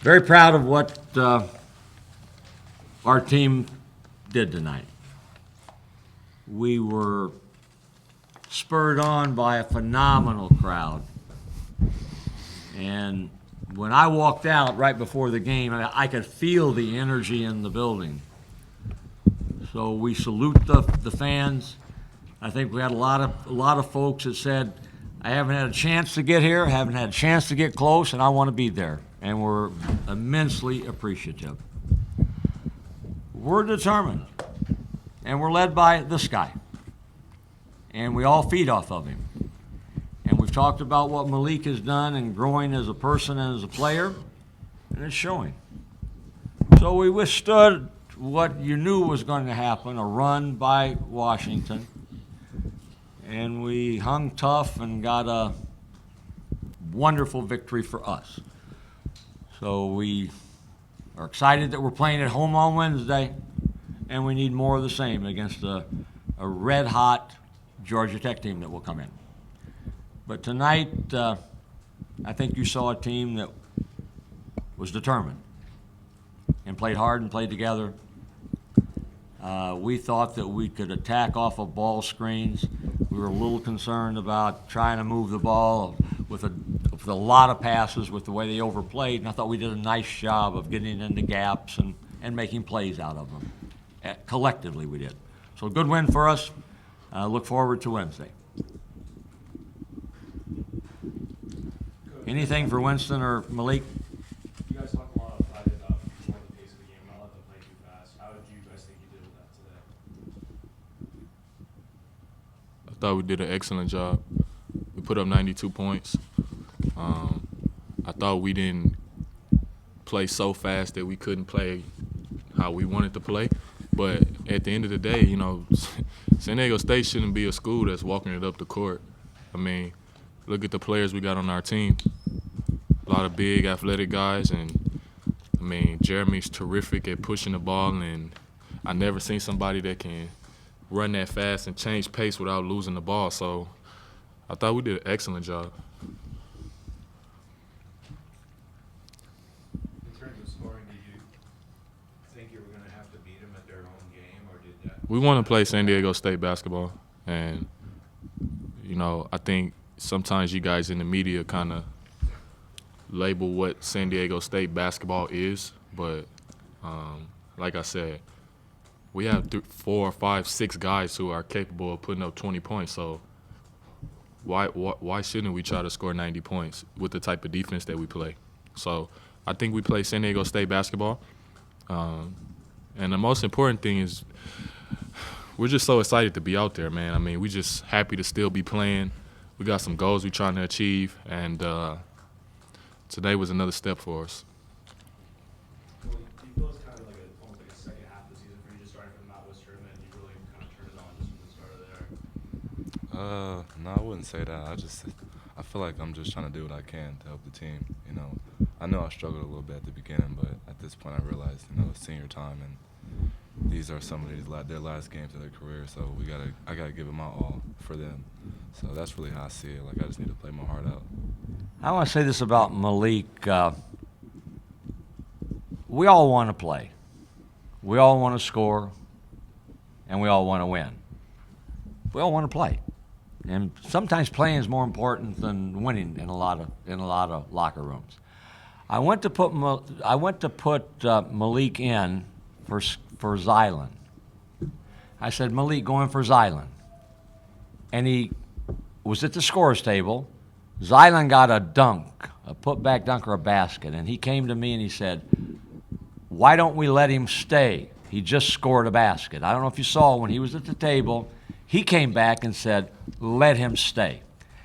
Very proud of what our team did tonight. We were spurred on by a phenomenal crowd. And when I walked out right before the game, I could feel the energy in the building. So we salute the fans. I think we had a lot of folks that said, I haven't had a chance to get here, haven't had a chance to get close, and I want to be there. And we're immensely appreciative. We're determined, and we're led by this guy. And we all feed off of him. And we've talked about what Malik has done in growing as a person and as a player, and it's showing. So we withstood what you knew was going to happen, a run by Washington. And we hung tough and got a wonderful victory for us. So we are excited that we're playing at home on Wednesday, and we need more of the same against a red-hot Georgia Tech team that will come in. But tonight, I think you saw a team that was determined and played hard and played together. We thought that we could attack off of ball screens. We were a little concerned about trying to move the ball with a lot of passes with the way they overplayed, and I thought we did a nice job of getting into gaps and making plays out of them. Collectively, we did. So a good win for us. Look forward to Wednesday. Anything for Winston or Malik? You guys talked a lot about controlling the pace of the game, not let them play too fast. How did you guys think you did with that today? I thought we did an excellent job. We put up 92 points. I thought we didn't play so fast that we couldn't play how we wanted to play. But at the end of the day, you know, San Diego State shouldn't be a school that's walking it up the court. I mean, look at the players we got on our team. A lot of big athletic guys, and I mean, Jeremy's terrific at pushing the ball, and I never seen somebody that can run that fast and change pace without losing the ball. So I thought we did an excellent job. In terms of scoring, did you think you were going to have to beat them at their own game, or did that? We want to play San Diego State basketball, and you know, I think sometimes you guys in the media kind of label what San Diego State basketball is, but like I said, we have 4, 5, 6 guys who are capable of putting up 20 points. So why shouldn't we try to score 90 points with the type of defense that we play? So I think we play San Diego State basketball, and the most important thing is we're just so excited to be out there, man. I mean, we're just happy to still be playing. We got some goals we're trying to achieve, and today was another step for us. Well, do you feel it's kind of almost like a second half of the season for you, just starting from the Mountain West tournament, and you really kind of turned it on just from the start of there? No, I wouldn't say that. I feel like I'm just trying to do what I can to help the team. You know, I know I struggled a little bit at the beginning, but at this point I realized, you know, it's senior time, and these are some of their last games of their career. So I gotta give it my all for them. So that's really how I see it. Like, I just need to play my heart out. I want to say this about Malik. We all want to play. We all want to score, and we all want to win. We all want to play, and sometimes playing is more important than winning in a lot of locker rooms. I went to put Malik in for Zylan. I said, Malik, go in for Zylan, and he was at the scores table. Zylan got a dunk, a putback dunk or a basket, and he came to me and he said, why don't we let him stay? He just scored a basket. I don't know if you saw when he was at the table, he came back and said, let him stay.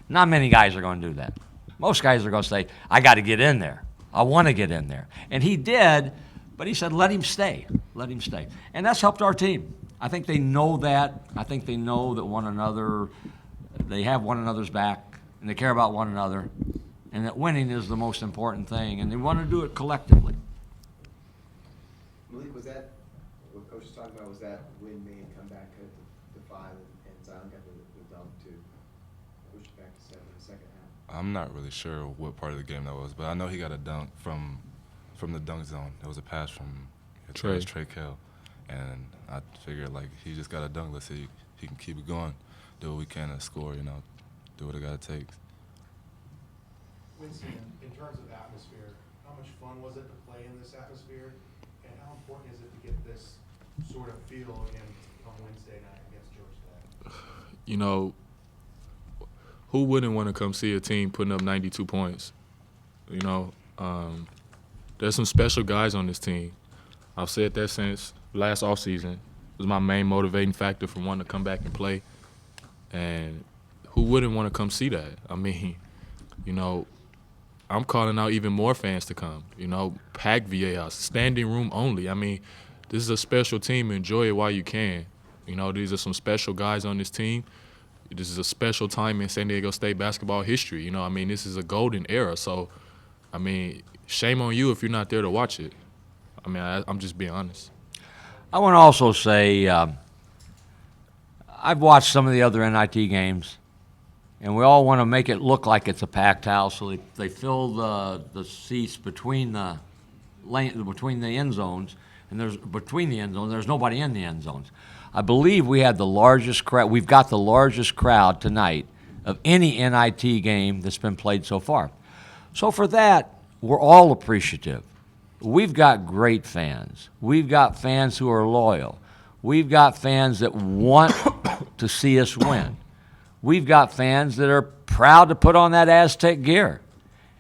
Not many guys are going to do that. Most guys are going to say, I got to get in there. I want to get in there. And he did, but he said, let him stay. Let him stay. And that's helped our team. I think they know that. I think they know that they have one another's back, and they care about one another, and that winning is the most important thing, and they want to do it collectively. Malik, was that what Coach was talking about? Was that when they had come back to 5 and Zion got the dunk to push it back to 7 in the second half? I'm not really sure what part of the game that was, but I know he got a dunk from from the dunk zone. There was a pass from Trey. Trey Kell, and I figured like he just got a dunk. Let's see he can keep it going, do what we can and score. Do what it gotta take. Winston, in terms of atmosphere, how much fun was it to play in this atmosphere, and how important is it to get this sort of feel again on Wednesday night against Georgia Tech? Who wouldn't want to come see a team putting up 92 points? There's some special guys on this team. I've said that since last offseason. It was my main motivating factor for wanting to come back and play. And who wouldn't want to come see that? I mean, I'm calling out even more fans to come. Pack VA House, standing room only. I mean, this is a special team. Enjoy it while you can. These are some special guys on this team. This is a special time in San Diego State basketball history. This is a golden era. So, shame on you if you're not there to watch it. I'm just being honest. I want to also say I've watched some of the other NIT games, and we all want to make it look like it's a packed house, so they fill the seats between the end zones, and between the end zones, there's nobody in the end zones. I believe we had the largest crowd. We've got the largest crowd tonight of any NIT game that's been played so far. So for that, we're all appreciative. We've got great fans. We've got fans who are loyal. We've got fans that want to see us win. We've got fans that are proud to put on that Aztec gear,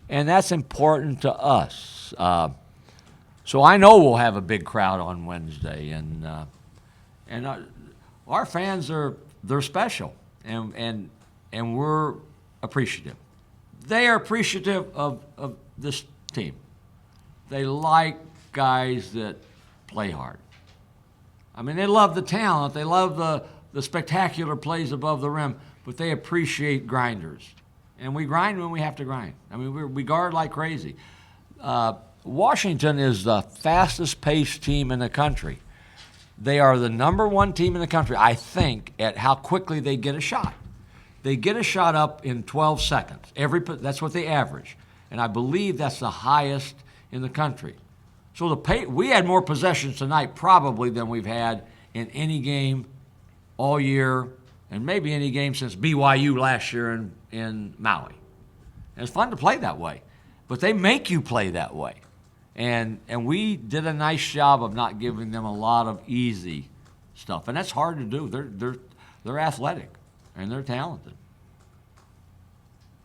and that's important to us. So I know we'll have a big crowd on Wednesday, and our fans they're special, and we're appreciative. They are appreciative of this team. They like guys that play hard. They love the talent. They love the spectacular plays above the rim, but they appreciate grinders. And we grind when we have to grind. We guard like crazy. Washington is the fastest-paced team in the country. They are the number one team in the country, I think, at how quickly they get a shot. They get a shot up in 12 seconds. That's what they average. And I believe that's the highest in the country. So we had more possessions tonight probably than we've had in any game all year, and maybe any game since BYU last year in Maui. And it's fun to play that way, but they make you play that way. And we did a nice job of not giving them a lot of easy stuff, and that's hard to do. They're athletic and they're talented.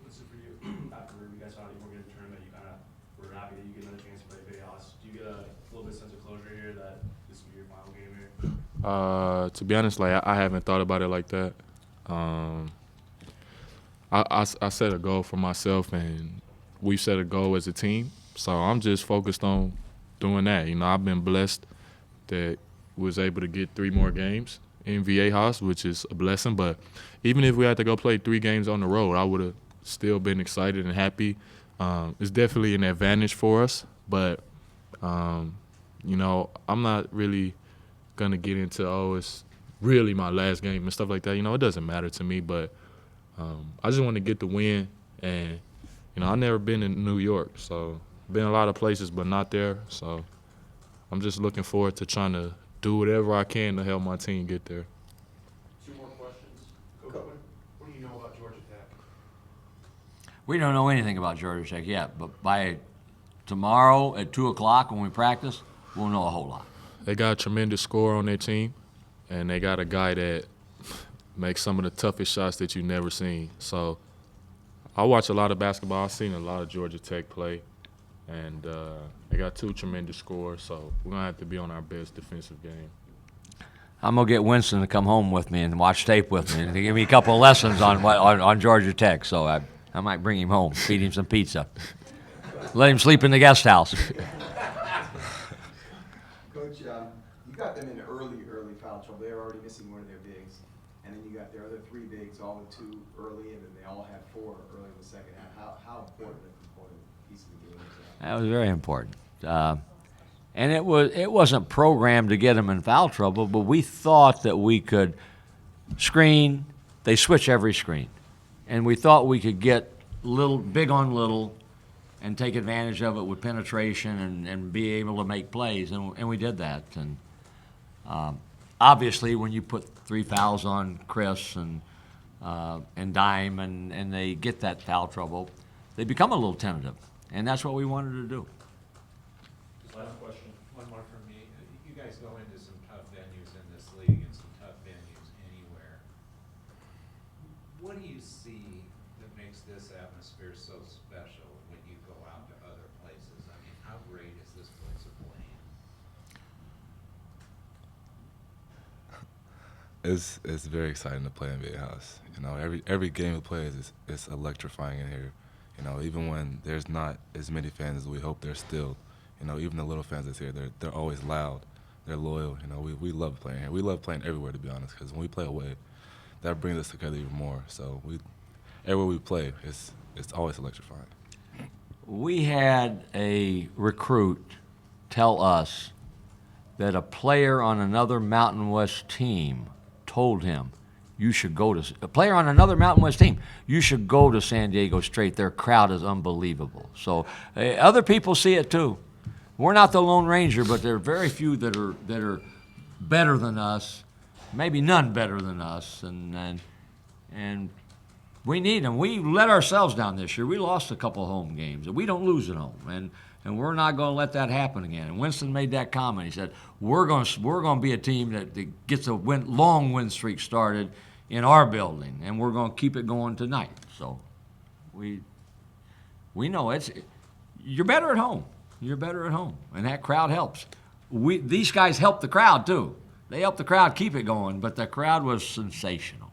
Listen, for you, after you guys thought you were going to tournament, you kind of were happy that you get another chance to play Vegas. Do you get a little bit of sense of closure here that this will be your final game here? To be honest, I haven't thought about it like that. I set a goal for myself, and we set a goal as a team. So I'm just focused on doing that. I've been blessed that we was able to get 3 more games in VA House, which is a blessing. But even if we had to go play 3 games on the road, I would have still been excited and happy. It's definitely an advantage for us. But, I'm not really going to get into, it's really my last game and stuff like that. It doesn't matter to me. But I just want to get the win. And, I've never been in New York, so been a lot of places, but not there. So I'm just looking forward to trying to do whatever I can to help my team get there. 2 more questions. Coach, what do you know about Georgia Tech? We don't know anything about Georgia Tech yet, but by tomorrow at 2 o'clock when we practice, we'll know a whole lot. They got a tremendous scorer on their team, and they got a guy that makes some of the toughest shots that you've never seen. So I watch a lot of basketball. I've seen a lot of Georgia Tech play. And they got 2 tremendous scorers, so we're going to have to be on our best defensive game. I'm going to get Winston to come home with me and watch tape with me and to give me a couple of lessons on Georgia Tech. So I might bring him home, feed him some pizza. Let him sleep in the guest house. Coach, you got them in early foul trouble. They were already missing one of their bigs. And then you got their other 3 bigs, all with 2 early, and then they all had 4 early in the second half. How important a component piece of the game is that? That was very important. And it wasn't programmed to get them in foul trouble, but we thought that we could screen. They switch every screen. And we thought we could get big on little, and take advantage of it with penetration and be able to make plays, and we did that. And obviously, when you put 3 fouls on Chris and Dime and they get that foul trouble, they become a little tentative, and that's what we wanted to do. Last question. One more from me. You guys go into some tough venues in this league and some tough venues anywhere. What do you see that makes this atmosphere so special when you go out to other places? I mean, how great is this place to play in? It's very exciting to play in Big House. You know, every game we play is electrifying in here. You know, even when there's not as many fans as we hope, there's still, you know, even the little fans that's here, they're always loud, they're loyal. You know, we love playing here. We love playing everywhere, to be honest, because when we play away, that brings us together even more. So everywhere we play, it's always electrifying. We had a recruit tell us that a player on another Mountain West team told him, you should go to a player on another Mountain West team. You should go to San Diego State. Their crowd is unbelievable. So other people see it too. We're not the Lone Ranger, but there are very few that are better than us. Maybe none better than us, and we need them. We let ourselves down this year. We lost a couple home games. We don't lose at home, and we're not going to let that happen again. And Winston made that comment. He said, we're going to be a team that gets a long win streak started in our building, and we're going to keep it going tonight. So we know you're better at home. You're better at home, and that crowd helps. These guys help the crowd too. They help the crowd keep it going, but the crowd was sensational.